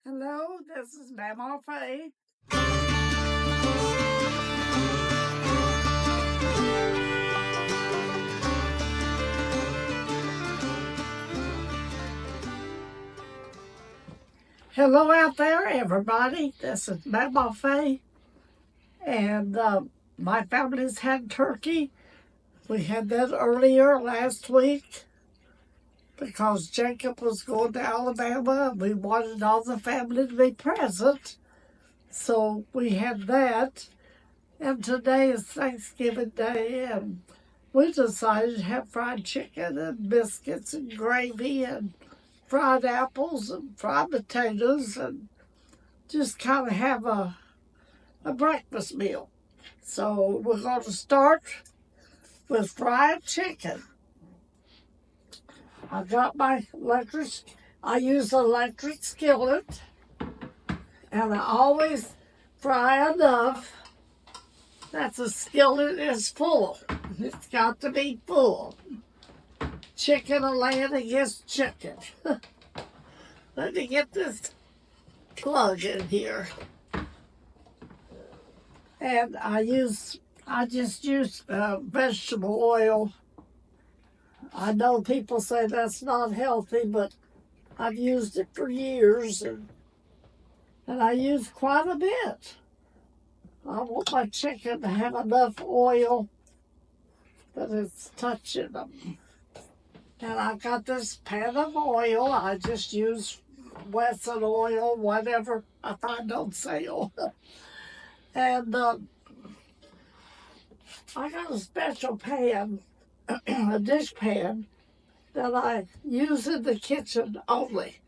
Hello, this is Mamaw Faye. Hello out there, everybody. This is Mamaw Faye, and my family's had turkey. We had that earlier last week because Jacob was going to Alabama. We wanted all the family to be present, so we had that. And today is Thanksgiving Day, and we decided to have fried chicken and biscuits and gravy and fried apples and fried potatoes and just kind of have a breakfast meal. So we're going to start with fried chicken. I've got my I use electric skillet, and I always fry enough that the skillet is full. It's got to be full. Chicken will land against chicken. Let me get this plug in here. And I just use vegetable oil. I know people say that's not healthy, but I've used it for years, and I use quite a bit. I want my chicken to have enough oil that it's touching them. And I've got this pan of oil. I just use Wesson oil, whatever I find on sale. And I got a special pan, a dish pan, that I use in the kitchen only.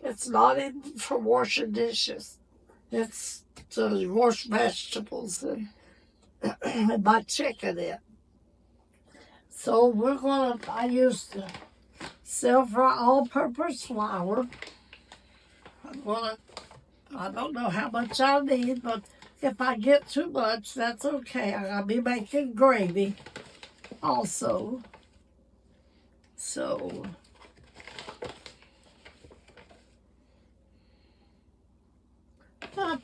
It's not even for washing dishes. It's to wash vegetables and, and my chicken in. So I use the silver all-purpose flour. I don't know how much I need, but if I get too much, that's okay. I'll be making gravy also. So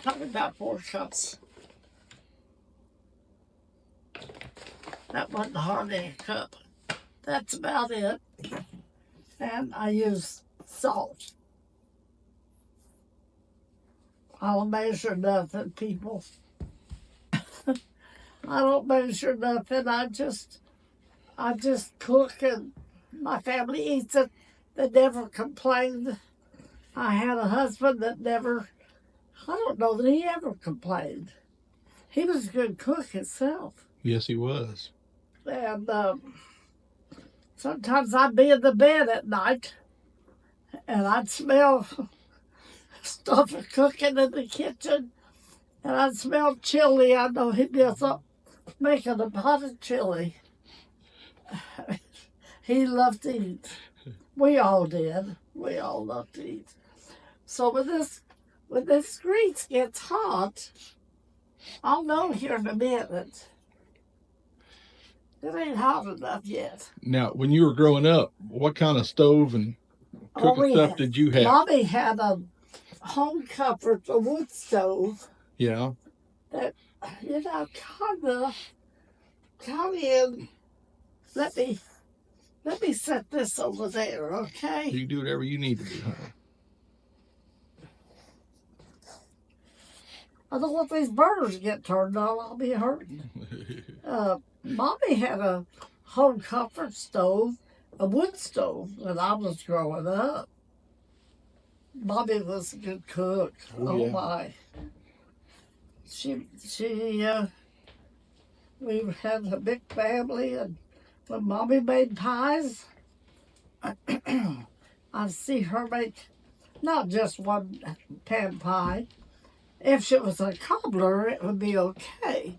probably about 4 cups. That wasn't hardly a cup. That's about it. And I use salt. I don't measure nothing, people. I don't measure nothing. I just cook, and my family eats it. They never complained. I had a husband that I don't know that he ever complained. He was a good cook himself. Yes, he was. And sometimes I'd be in the bed at night, and I'd smell stuff cooking in the kitchen, and I'd smell chili. I know he'd be up making a pot of chili. He loved to eat. We all did. We all loved to eat. So when this grease gets hot, I'll know here in a minute. It ain't hot enough yet. Now, when you were growing up, what kind of stove and cooking stuff did you have? Mommy had a home comfort, a wood stove. Yeah. That, kind of, let me set this over there, okay? You do whatever you need to do, huh? I don't want these burners get turned on. I'll be hurting. Mommy had a home comfort stove, a wood stove, when I was growing up. Mommy was a good cook. Oh yeah. My. We had a big family, and when Mommy made pies, I'd see her make not just one pan pie. If it was a cobbler, it would be okay.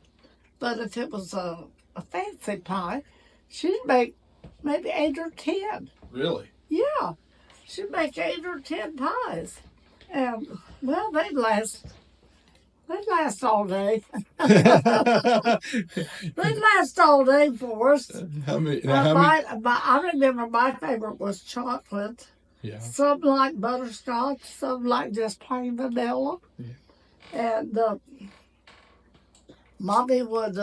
But if it was a fancy pie, she'd make maybe 8 or 10. Really? Yeah. She'd make 8 or 10 pies. And, well, they'd last all day. They'd last all day for us. How many? I remember my favorite was chocolate. Yeah. Some like butterscotch, some like just plain vanilla. Yeah. And Mommy would,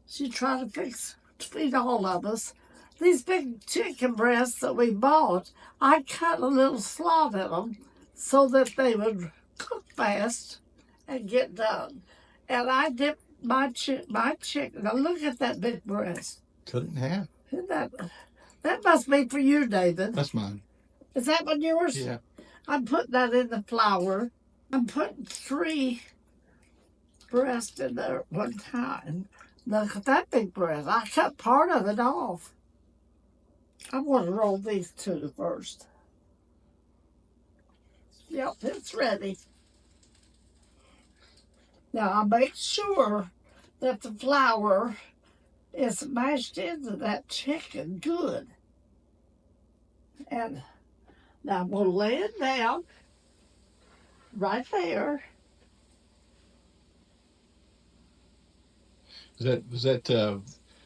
she'd try to feed all of us. These big chicken breasts that we bought, I cut a little slot in them so that they would cook fast and get done. And I dipped my chicken. Now look at that big breast. Cut it in half. Isn't that must be for you, David. That's mine. Is that one yours? Yeah. I'm putting that in the flour. I'm putting 3 breasts in there at one time. Look at that big breast. I cut part of it off. I'm going to roll these 2 first. Yep, it's ready. Now I make sure that the flour is mashed into that chicken good. And now I'm going to lay it down right there. Is that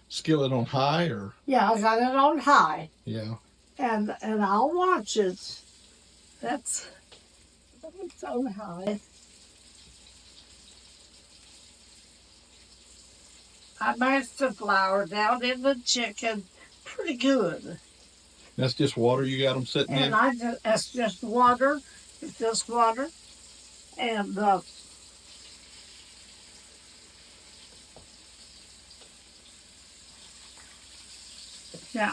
skillet on high or? Yeah, I got it on high. Yeah. And I'll watch it. It's on high. I mashed the flour down in the chicken pretty good. That's just water you got them sitting in? And that's just water. It's just water. And now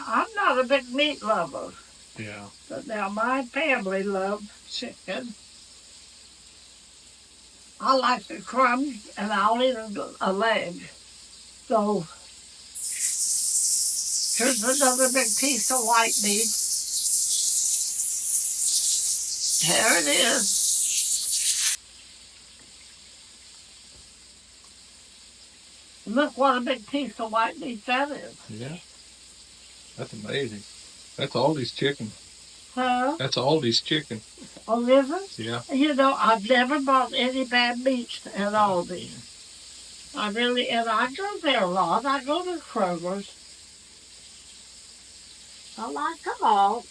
I'm not a big meat lover. Yeah. But now my family loves chicken. I like the crumbs and I'll eat a leg. So here's another big piece of white meat. There it is. Look what a big piece of white meat that is. Yeah. That's amazing. That's Aldi's chicken. Huh? That's Aldi's chicken. Oh, is it? Yeah. You know, I've never bought any bad meat at Aldi. And I go there a lot. I go to Kroger's. I like them all.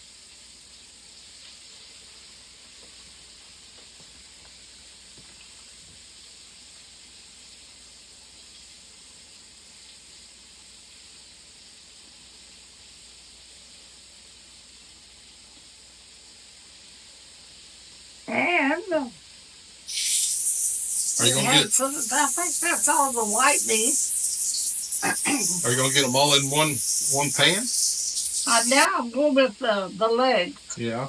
And Are you gonna I think that's all the white meat. Are you gonna get them all in one pan? Now I'm going with the legs. Yeah.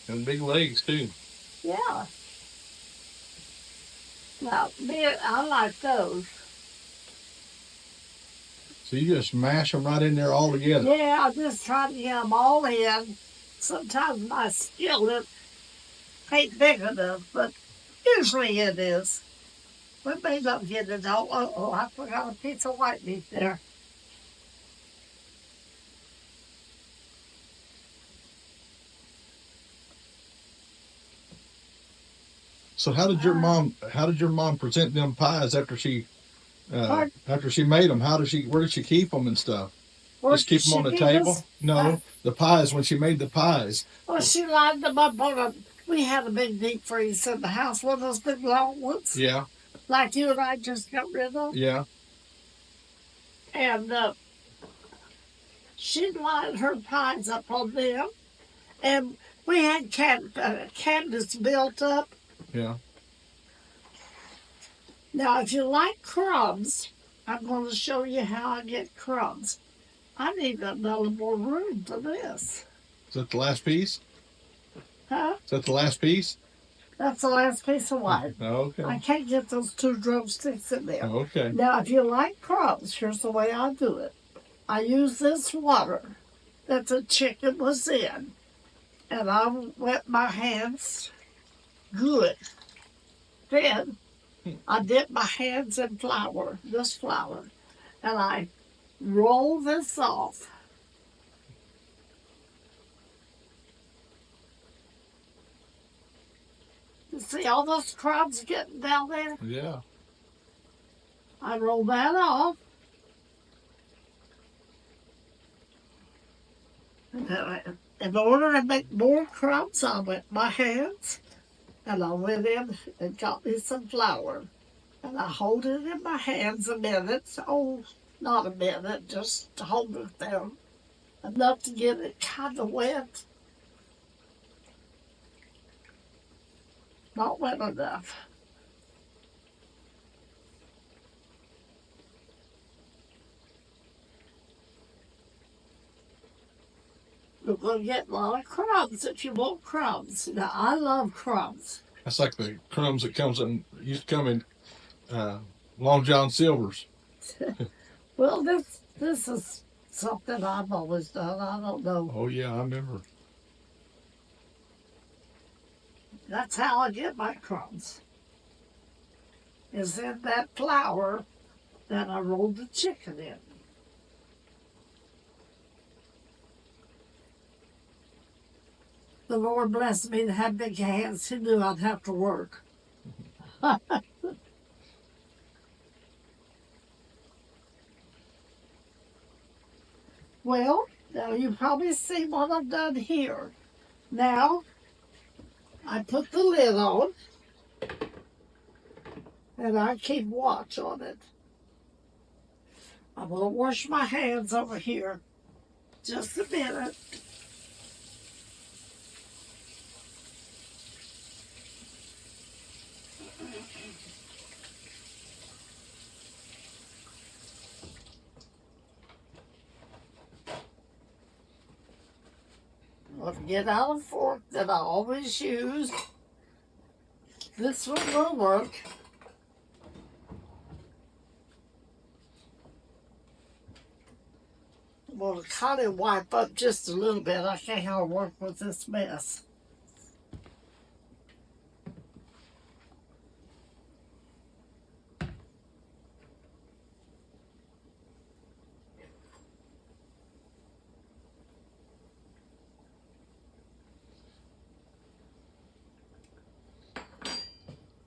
And big legs too. Yeah. Now, I like those. So you just mash them right in there all together? Yeah, I just try to get them all in. Sometimes my skillet ain't big enough, but usually it is. We may not get it all. Oh, I forgot a piece of white meat there. So how did your mom present them pies after she made them? Where did she keep them and stuff? Just keep them on the table? No, the pies, when she made the pies. Well, she lined them up we had a big deep freeze in the house, one of those big long ones. Yeah. Like you and I just got rid of. Yeah. And she'd line her pies up on them. And we had canvas built up. Yeah. Now, if you like crumbs, I'm going to show you how I get crumbs. I need a little more room for this. Is that the last piece? Huh? Is that the last piece? That's the last piece of white. Okay. I can't get those 2 drumsticks in there. Okay. Now, if you like crumbs, here's the way I do it. I use this water that the chicken was in, and I wet my hands good. Then I dip my hands in flour, this flour, and I roll this off. You see all those crumbs getting down there? Yeah. I roll that off. And then in order to make more crumbs, I wet my hands, and I went in and got me some flour. And I hold it in my hands a minute. Oh, not a minute, just to hold it there. Enough to get it kind of wet. Not wet enough. You're going to get a lot of crumbs if you want crumbs. Now, I love crumbs. That's like the crumbs that used to come in Long John Silver's. Well, this is something I've always done. I don't know. Oh, yeah, I remember. That's how I get my crumbs. Is in that flour that I rolled the chicken in. The Lord blessed me to have big hands. He knew I'd have to work. Well, now you probably see what I've done here. Now, I put the lid on, and I keep watch on it. I'm going to wash my hands over here. Just a minute. I'll get out a fork that I always use. This one will work. I'm going to kind of wipe up just a little bit. I can't hardly work with this mess.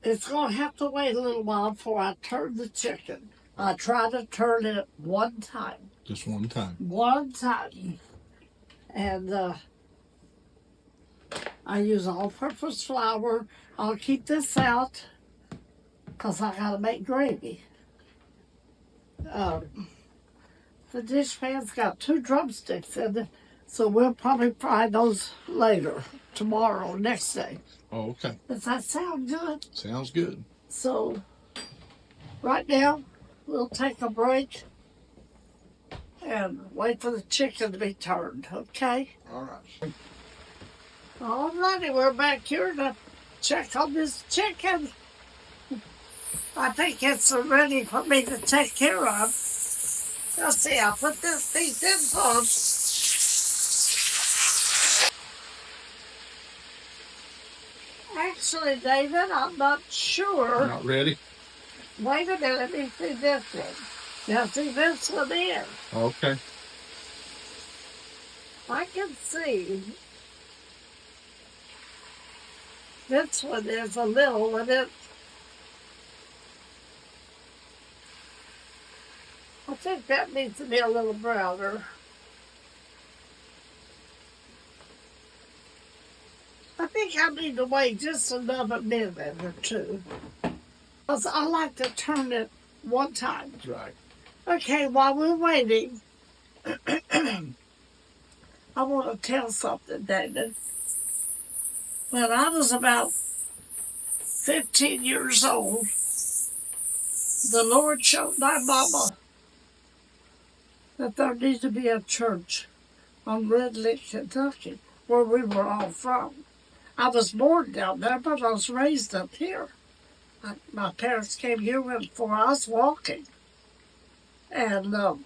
It's going to have to wait a little while before I turn the chicken. I try to turn it one time. Just one time. One time. And I use all-purpose flour. I'll keep this out because I got to make gravy. The dishpan's got 2 drumsticks in it, so we'll probably fry those later, tomorrow, next day. Oh, okay. Does that sound good? Sounds good. So, right now, we'll take a break and wait for the chicken to be turned, okay? All right. All righty, we're back here to check on this chicken. I think it's ready for me to take care of. Let's see, I'll put these in first. Actually, David, I'm not sure. Not ready? Wait a minute, let me see this one. Now, see this one here. Okay. I can see this one is a little, and I think that needs to be a little browner. I think I need to wait just another minute or two. Because I like to turn it one time. That's right. Okay, while we're waiting, I want to tell something, David. When I was about 15 years old, the Lord showed my mama that there needed to be a church on Red Lick, Kentucky, where we were all from. I was born down there, but I was raised up here. My parents came here before I was walking. And the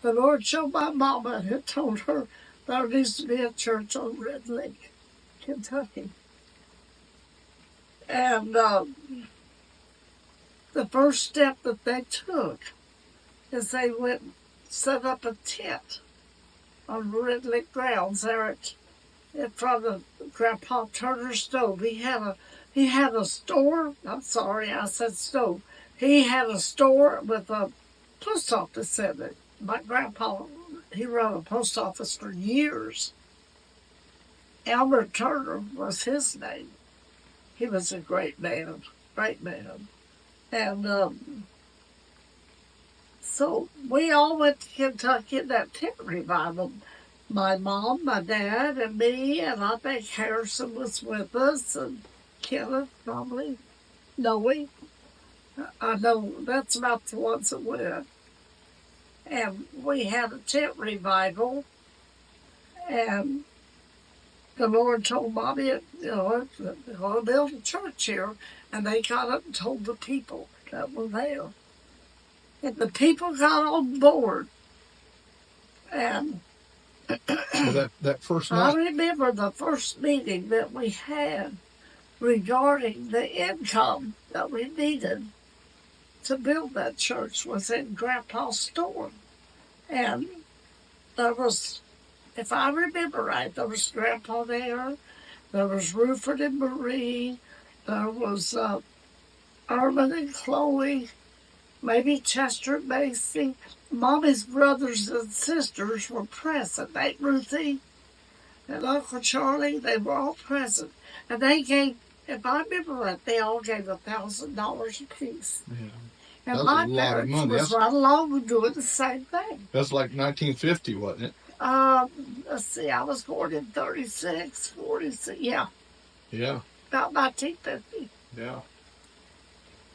Lord showed my mama and had told her there needs to be a church on Red Lake, Kentucky. And the first step that they took is they went and set up a tent on Red Lake grounds there in front of Grandpa Turner's stove. He had a store. I'm sorry, I said stove. He had a store with a post office in it. My grandpa, he run a post office for years. Elmer Turner was his name. He was a great man, great man. And so we all went to Kentucky in that tent revival. My mom, my dad, and me, and I think Harrison was with us, and Kenneth probably, Noe. I know that's about the ones that went. And we had a tent revival, and the Lord told Bobby, they're going to build a church here. And they got up and told the people that were there. And the people got on board. And so that first I night, remember the first meeting that we had regarding the income that we needed to build that church was in Grandpa's store. And there was, if I remember right, there was Grandpa there was Ruford and Marie, there was Armin and Chloe, maybe Chester and Macy. Mommy's brothers and sisters were present. Aunt Ruthie and Uncle Charlie, they were all present. And they gave, if I remember right, they all gave $1,000 apiece. yeah. And That was my a lot of parents money. was right along with doing the same thing. That's like 1950, wasn't it? Let's see, I was born in 36, 46, yeah. Yeah. About 1950. Yeah.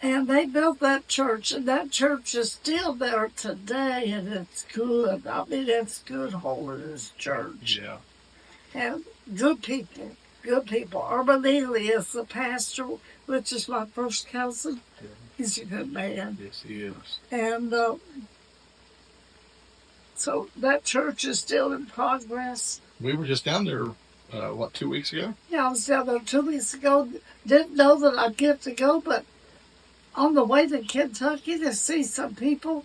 And they built that church, and that church is still there today, and it's good. I mean, it's good holiness church. Yeah. And good people, good people. Armanili is the pastor, which is my first cousin. Yeah. He's a good man. Yes, he is. And so that church is still in progress. We were just down there, 2 weeks ago? Yeah, I was down there 2 weeks ago. Didn't know that I'd get to go, but on the way to Kentucky to see some people,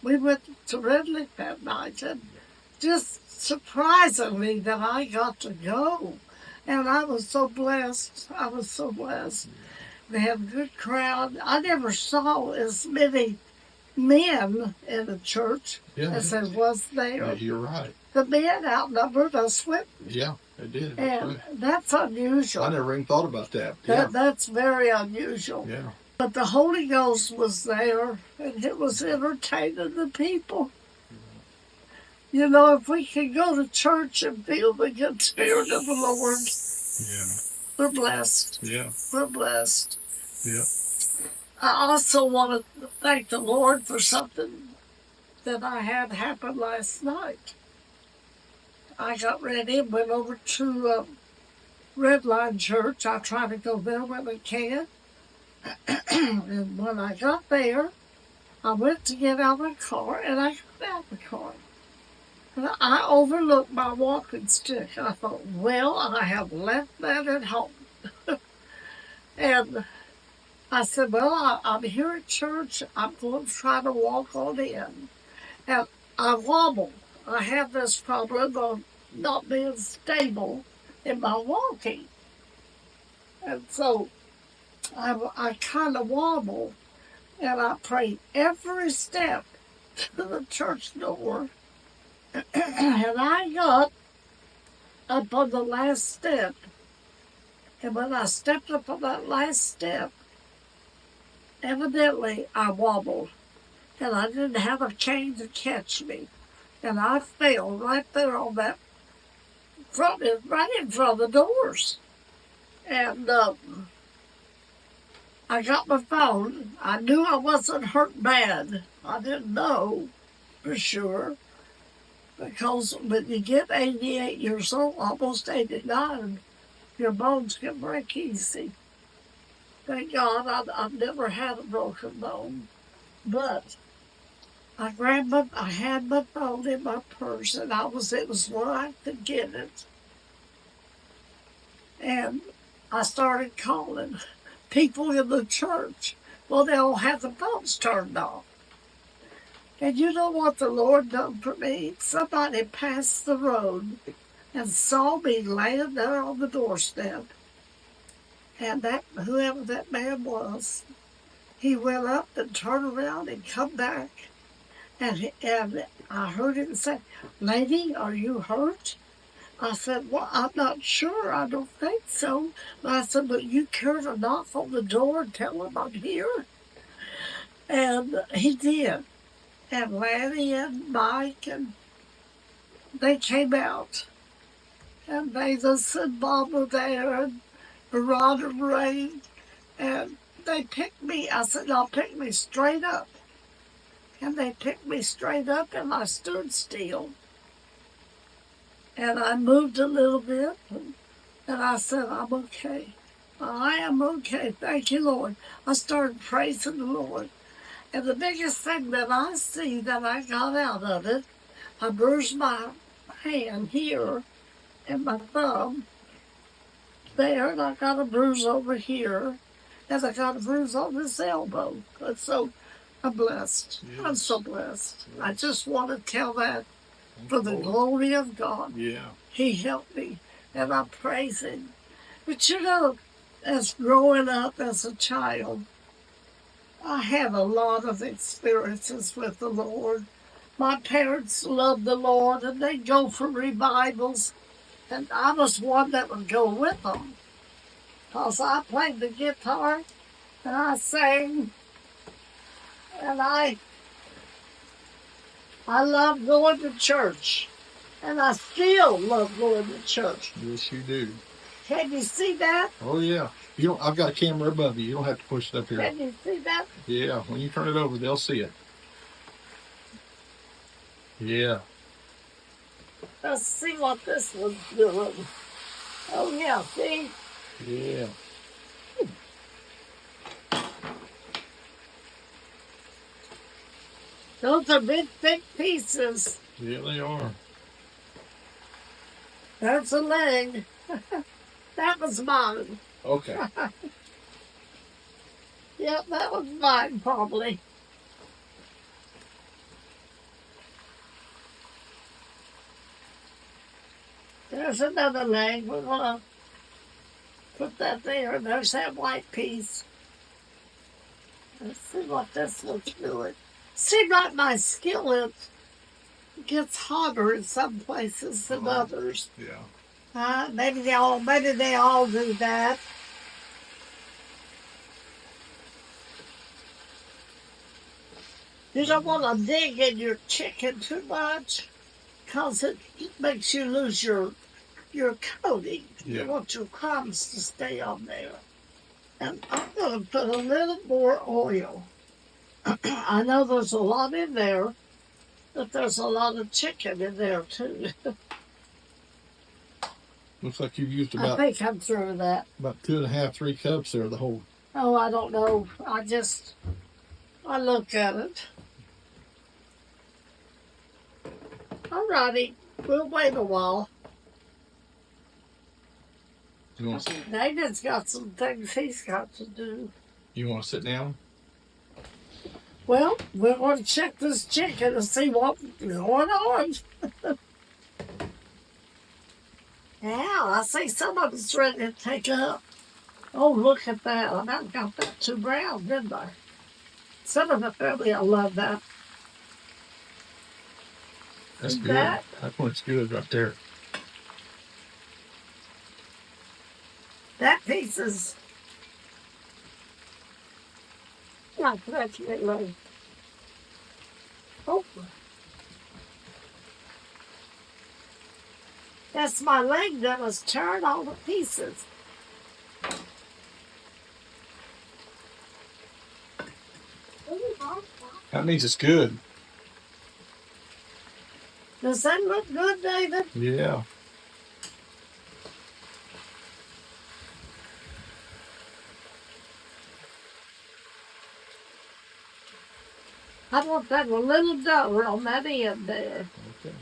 we went to Red Lake that night, and just surprisingly that I got to go. And I was so blessed. I was so blessed. They had a good crowd. I never saw as many men in the church as there was there. Yeah, you're right. The men outnumbered us women. Yeah, they did. And that's unusual. I never even thought about that. Yeah. That's very unusual. Yeah. But the Holy Ghost was there, and it was entertaining the people. You know, if we can go to church and feel the good spirit of the Lord, we're blessed. Yeah. We're blessed. Yeah. I also want to thank the Lord for something that I had happen last night. I got ready and went over to Red Line Church. I try to go there when I can. And when I got there, I went to get out of the car, and I got out of the car. And I overlooked my walking stick. I thought, well, I have left that at home. And I said, well, I'm here at church. I'm going to try to walk on in. And I wobble. I have this problem of not being stable in my walking. And so I kind of wobble, and I prayed every step to the church door. And I got up on the last step. And when I stepped up on that last step, evidently I wobbled. And I didn't have a cane to catch me. And I fell right there on that right in front of the doors. And I got my phone. I knew I wasn't hurt bad. I didn't know for sure. Because when you get 88 years old, almost 89, your bones can break easy. Thank God I've never had a broken bone. But I had my phone in my purse, and it was where I could get it. And I started calling people in the church. Well, they all had the phones turned off. And you know what the Lord done for me? Somebody passed the road and saw me laying there on the doorstep. And whoever that man was, he went up and turned around and come back. And I heard him say, "Lady, are you hurt?" I said, well, I'm not sure. I don't think so. But I said, but you care to knock on the door and tell him I'm here? And he did. And Lanny and Mike, and they came out. And Mavis and Mom were there, and Ron and Ray. And they picked me. I said, now pick me straight up. And they picked me straight up, and I stood still. And I moved a little bit, and I said, I'm okay. I am okay. Thank you, Lord. I started praising the Lord. And the biggest thing that I see that I got out of it, I bruised my hand here and my thumb there, and I got a bruise over here, and I got a bruise on this elbow. And so I'm blessed. Yes. I'm so blessed. Yes. I just want to tell that for the glory of God. Yeah. He helped me, and I praise him. But you know, as growing up as a child, I had a lot of experiences with the Lord. My parents loved the Lord, and they'd go for revivals, and I was one that would go with them, because I played the guitar, and I sang, and I loved going to church, and I still love going to church. Yes, you do. Can you see that? Oh, yeah. You don't. I've got a camera above you. You don't have to push it up here. Can you see that? Yeah. When you turn it over, they'll see it. Yeah. Let's see what this one's doing. Oh, yeah, see? Yeah. Those are big, thick pieces. Yeah, they are. That's a leg. That was mine. Okay. Yep, that was mine, probably. There's another leg. We're going to put that there. There's that white piece. Let's see what this one's doing. Seems like my skillet gets hotter in some places than others. Yeah. Maybe they all do that. You don't want to dig in your chicken too much, because it makes you lose your coating. Yeah. You want your crumbs to stay on there. And I'm going to put a little more oil. I know there's a lot in there, but there's a lot of chicken in there too. Looks like you've used about. I think I'm through that. About 2.5, 3 cups there. The whole. Oh, I don't know. I look at it. All righty, we'll wait a while. Nathan's got some things he's got to do. You want to sit down? Well, we're going to check this chicken and see what's going on. Yeah, I see some of it's ready to take up. Oh, look at that. I about got that too brown, didn't I? Some of the family will love that. That's good. That one's good right there. That piece is like that's really. Oh. That's my leg that was turned all to pieces. That means it's good. Does that look good, David? Yeah. I want that a little dough on that end there. Okay.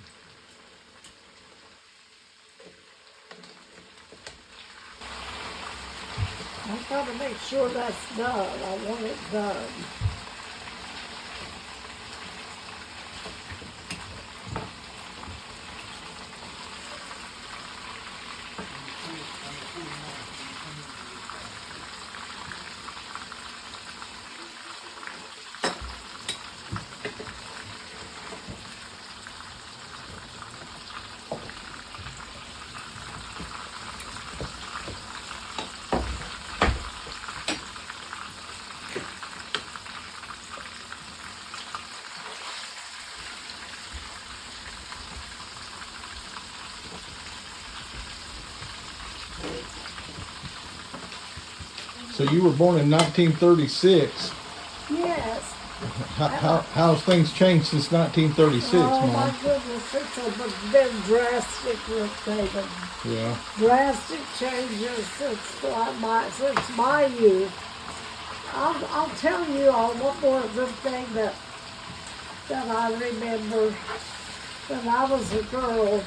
I've got to make sure that's done. I want it done. So you were born in 1936. Yes. How's things changed since 1936, oh, Mom? my goodness, it's been drastic with David. Yeah. Drastic changes since my youth. I'll tell you all one more good thing that I remember when I was a girl.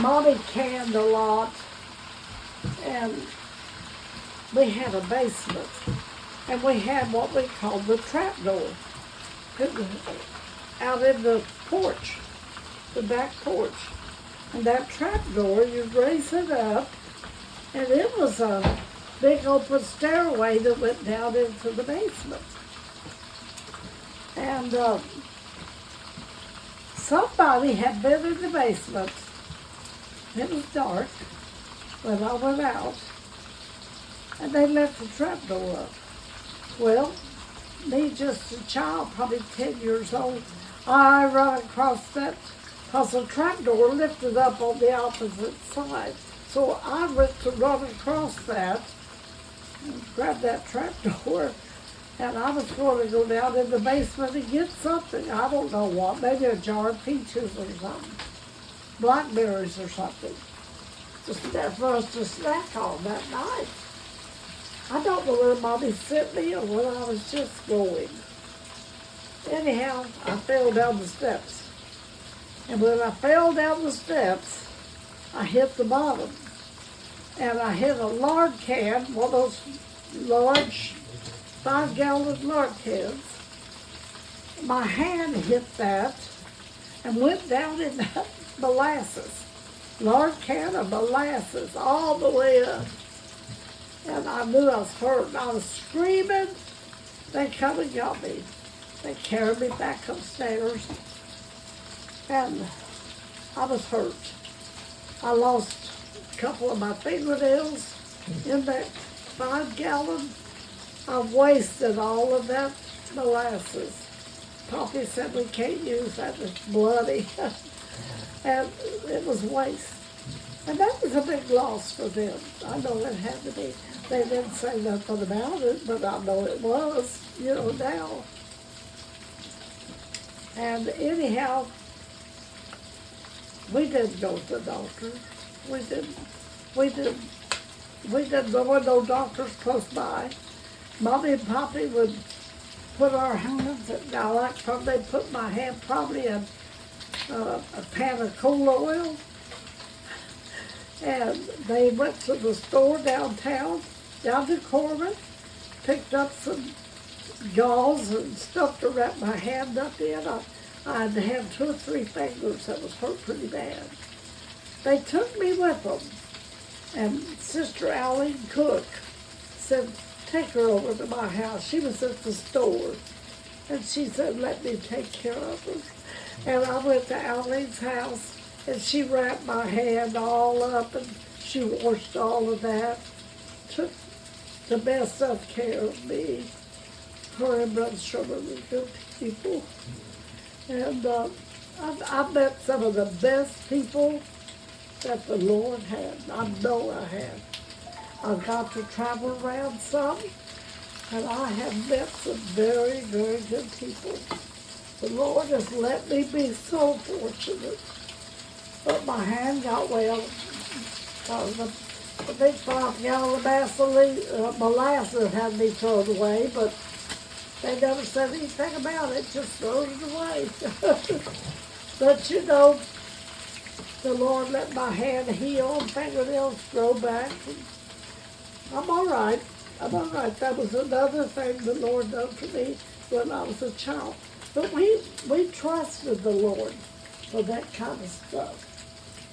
Mommy canned a lot, and we had a basement, and we had what we called the trap door out in the porch, the back porch. And that trap door, you'd raise it up, and it was a big open stairway that went down into the basement. And somebody had been in the basement. It was dark when I went out, and they left the trap door up. Well, me just a child, probably 10 years old, I run across that, because the trap door lifted up on the opposite side. So I went to run across that, grab that trap door, and I was going to go down in the basement and get something. I don't know what, maybe a jar of peaches or something, blackberries or something, for us to snack on that night. I don't know where Mommy sent me or where I was just going. Anyhow, I fell down the steps. And when I fell down the steps, I hit the bottom. And I hit a lard can, one of those large 5-gallon lard cans. My hand hit that and went down in that molasses. Lard can of molasses all the way up. And I knew I was hurt. I was screaming. They come and got me. They carried me back upstairs. And I was hurt. I lost a couple of my fingernails in that 5-gallon. I wasted all of that molasses. Poppy said we can't use that, it's bloody. And it was waste. And that was a big loss for them. I know it had to be. They didn't say nothing about it, but I know it was, now. And anyhow, we didn't go to the doctor. We didn't. There were no doctors close by. Mommy and Poppy would put our hands, now like they put my hand probably in a pan of coal oil. And they went to the store downtown, down to Corbin, picked up some gauze and stuff to wrap my hand up in. I had to have 2 or 3 fingers that was hurt pretty bad. They took me with them. And Sister Allie Cook said, take her over to my house. She was at the store. And she said, let me take care of her. And I went to Allie's house, and she wrapped my hand all up, and she washed all of that. Took the best of care of me. Her and Brother Sherman were good people. And I've met some of the best people that the Lord had. I know I have. I've got to travel around some, and I have met some very, very good people. The Lord has let me be so fortunate. But my hand got well. The big 5-gallon molasses had me thrown away, but they never said anything about it, just thrown it away. But the Lord let my hand heal and fingernails grow back. I'm all right. I'm all right. That was another thing the Lord done for me when I was a child. But we trusted the Lord for that kind of stuff.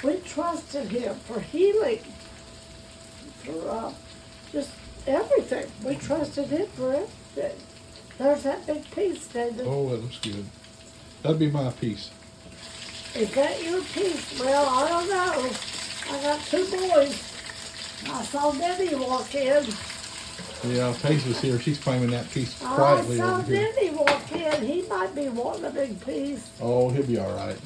We trusted Him for healing, for just everything. We trusted Him for everything. There's that big piece, David. Oh, that looks good. That'd be my piece. Is that your piece? Well, I don't know. I got 2 boys. I saw Debbie walk in. Yeah, Pace was here. She's claiming that piece quietly over here. I saw Debbie walk in. He might be wanting a big piece. Oh, he'll be all right.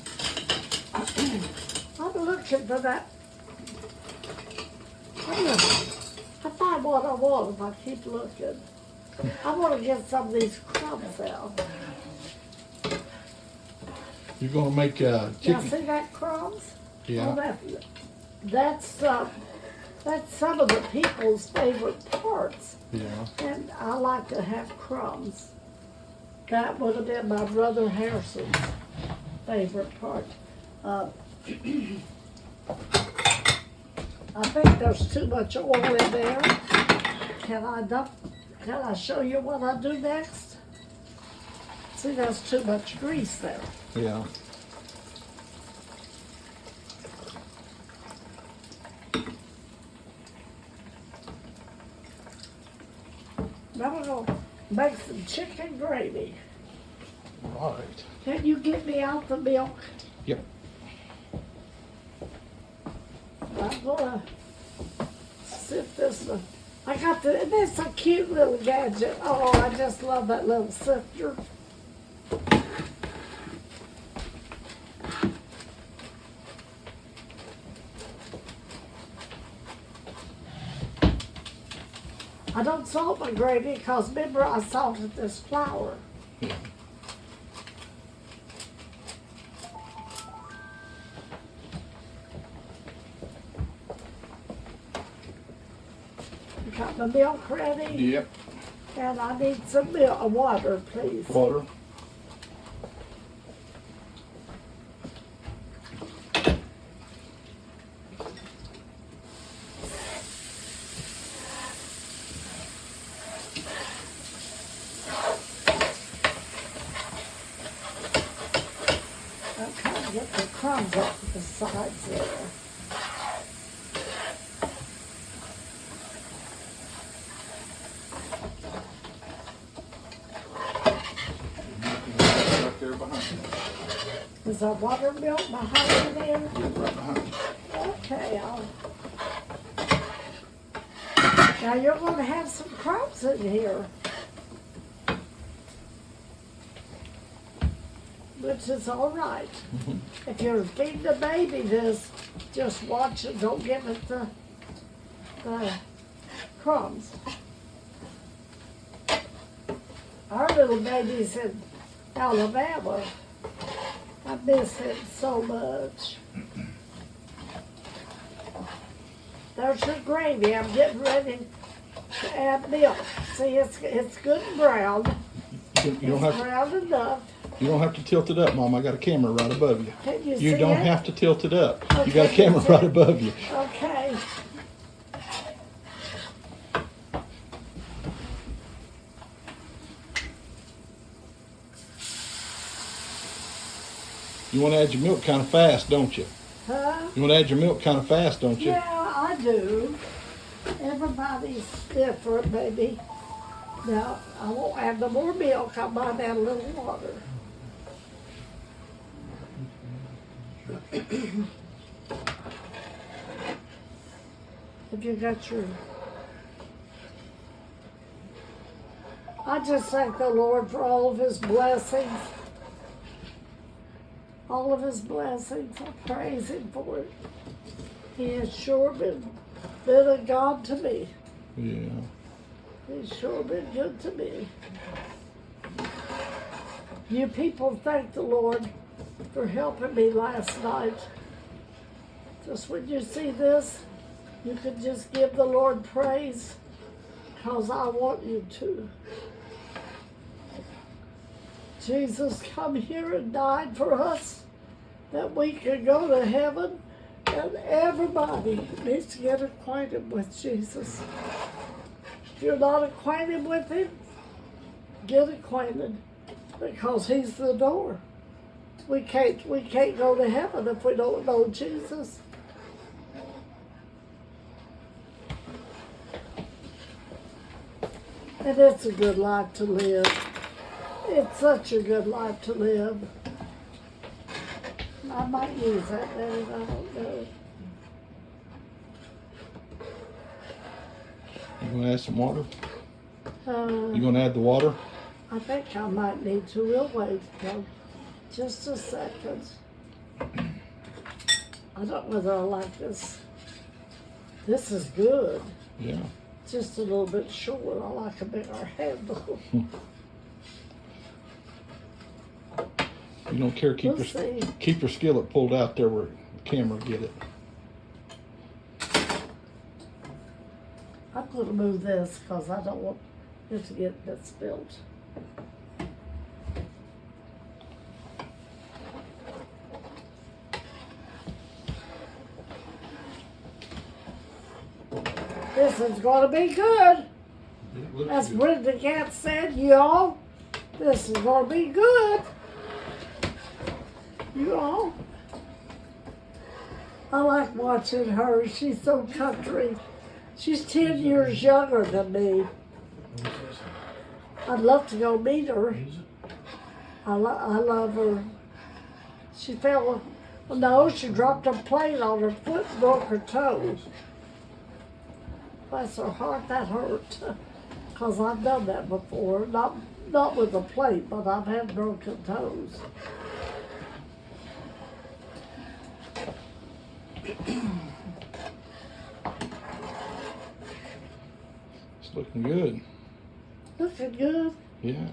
I'm looking for that. I thought what I want if I keep looking. I want to get some of these crumbs out. You're gonna make Now chicken. see that crumbs? Yeah. Oh, that's some of the people's favorite parts. Yeah. And I like to have crumbs. That would have been my brother Harrison's favorite part. I think there's too much oil in there. Can I show you what I do next? See, there's too much grease there. Yeah. Now we're going to make some chicken gravy. All right. Can you get me out the milk? Yep. I'm gonna sift this. I got this a cute little gadget. Oh, I just love that little sifter. I don't salt my gravy because remember I salted this flour. Yeah. Got my milk ready. Yep. And I need some water, please. Water. I'm trying to get the crumbs off the sides there. Right there behind you. Is there water milk behind you there? Yeah, right behind you. Okay, now you're going to have some crumbs in here. Which is all right. If you're feeding the baby this, just watch it. Don't give it the crumbs. Our little baby's in Alabama. I miss him so much. There's your gravy. I'm getting ready to add milk. See, it's good and brown. You don't It's have brown enough. you don't have to tilt it up, Mom. I got a camera right above you. Can you You see don't it? have to tilt it up. Okay, You got a camera you see right it? above you. Okay. You want to add your milk kind of fast, don't you? Huh? You want to add your milk kind of fast, don't you? Yeah, I do. Everybody's different, baby. Now, I won't add no more milk. I might add a little water. Have you got your... I just thank the Lord for all of his blessings. All of his blessings. I praise him for it. He has sure been a God to me. Yeah. He's sure been good to me. You people thank the Lord for helping me last night. Just when you see this, you can just give the Lord praise, because I want you to. Jesus come here and died for us, that we could go to heaven, and everybody needs to get acquainted with Jesus. If you're not acquainted with him, get acquainted, because he's the door. We can't go to heaven if we don't know Jesus. And it's a good life to live. It's such a good life to live. I might use that name, I don't know. You want to add some water? Uh, You want to add the water? I think I might need to. We'll wait though. Just a second. I don't know whether I like this. This is good. Yeah. Just a little bit short. I like a bigger handle. You don't care, keep your skillet pulled out there where the camera get it. I'm going to move this because I don't want it to get spilled. This is going to be good. As Brenda Cat said, y'all, this is going to be good. You all. I like watching her. She's so country. She's 10 years younger than me. I'd love to go meet her. I love her. She fell, no, she dropped a plate on her foot and broke her toe. Bless her heart, that hurt. Because I've done that before. Not with a plate, but I've had broken toes. It's looking good. Looking good? Yeah.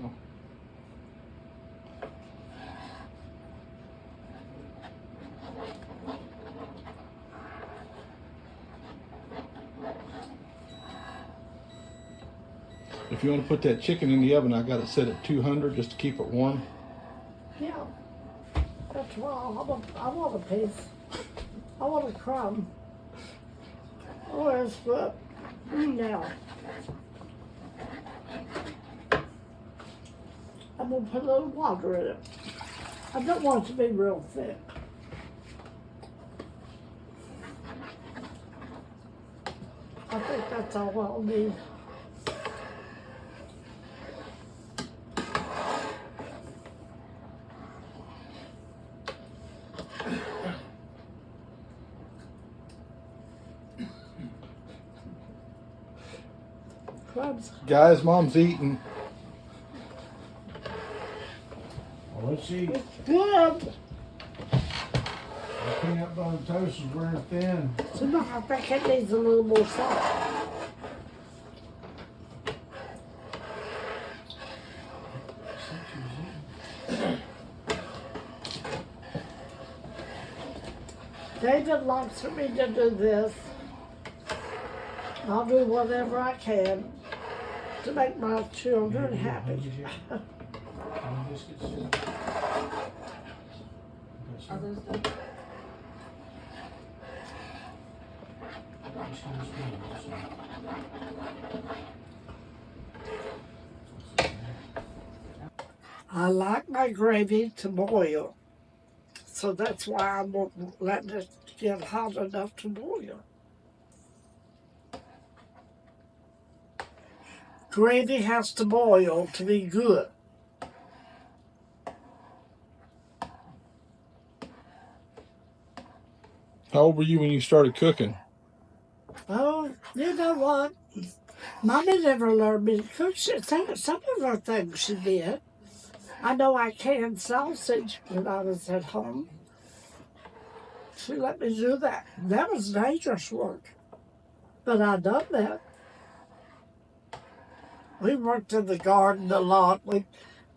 If you want to put that chicken in the oven, I got it set at 200 just to keep it warm. Yeah. That's wrong. I want a piece. I want a crumb. Oh, it's good. Now, I'm going to put a little water in it. I don't want it to be real thick. I think that's all I'll need. Crumbs. Guys, Mom's eating. Well, let's see. It's good. The peanut butter toast is wearing thin. So no, I think it needs a little more salt. David likes for me to do this. I'll do whatever I can to make my children happy. Are those done? I like my gravy to boil, so that's why I'm letting it get hot enough to boil. Gravy has to boil to be good. How old were you when you started cooking? Oh, you know what? Mommy never learned me to cook. Some of her things she did. I know I canned sausage when I was at home. She let me do that. That was dangerous work. But I done that. We worked in the garden a lot.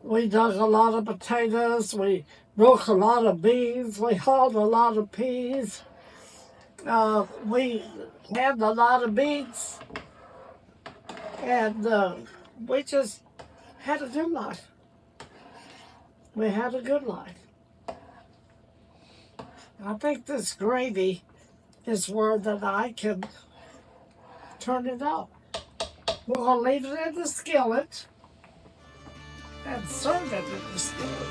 We dug a lot of potatoes. We broke a lot of beans. We hauled a lot of peas. We had a lot of beets. And we just had a good life. We had a good life. I think this gravy is where that I can turn it up. We're going to leave it in the skillet and serve it in the skillet.